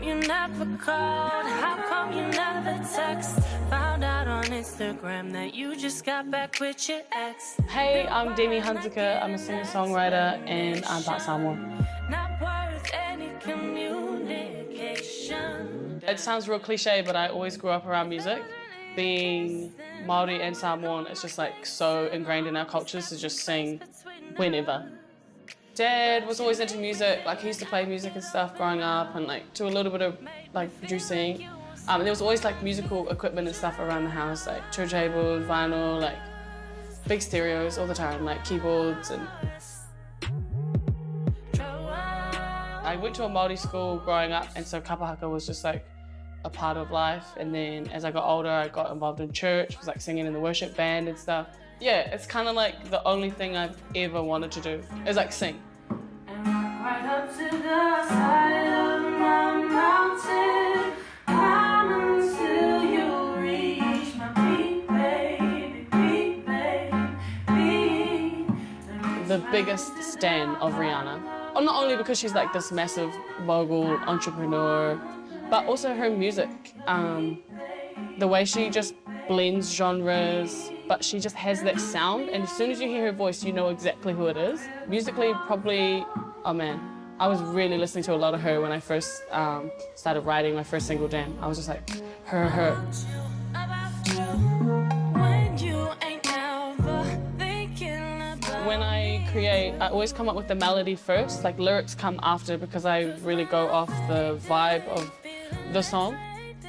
you never called? How come you never text? Found out on Instagram that you just got back with your ex. Hey, I'm Demi Hunziker. I'm a singer-songwriter and I'm part Samoan. Not worth any communication. It sounds real cliche, but I always grew up around music. Being Maori and Samoan, it's just like so ingrained in our cultures to just sing whenever. Dad was always into music, like he used to play music and stuff growing up and like do a little bit of like producing. And there was always like musical equipment and stuff around the house, like turntable, vinyl, like big stereos all the time, like keyboards and... I went to a Maori school growing up and so Kapa haka was just like a part of life. And then as I got older, I got involved in church, was like singing in the worship band and stuff. Yeah, it's kind of like the only thing I've ever wanted to do is like sing. Right up to the side of my mountain, climb until you reach my peak, baby, peak, baby. The biggest stan of Rihanna. Not only because she's like this massive mogul entrepreneur, but also her music. The way she just blends genres, but she just has that sound, and as soon as you hear her voice, you know exactly who it is. Musically, probably, oh man, I was really listening to a lot of her when I first started writing my first single, Jam. I was just like, her. When I create, I always come up with the melody first, like lyrics come after because I really go off the vibe of the song.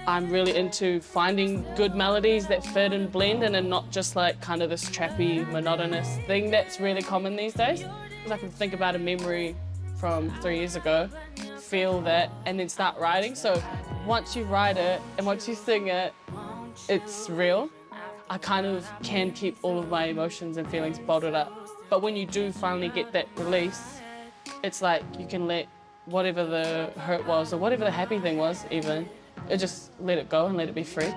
I'm really into finding good melodies that fit and blend and are not just like kind of this trappy, monotonous thing that's really common these days. I can think about a memory from 3 years ago, feel that, and then start writing. So once you write it and once you sing it, it's real. I kind of can keep all of my emotions and feelings bottled up. But when you do finally get that release, it's like you can let whatever the hurt was or whatever the happy thing was even, just let it go and let it be free.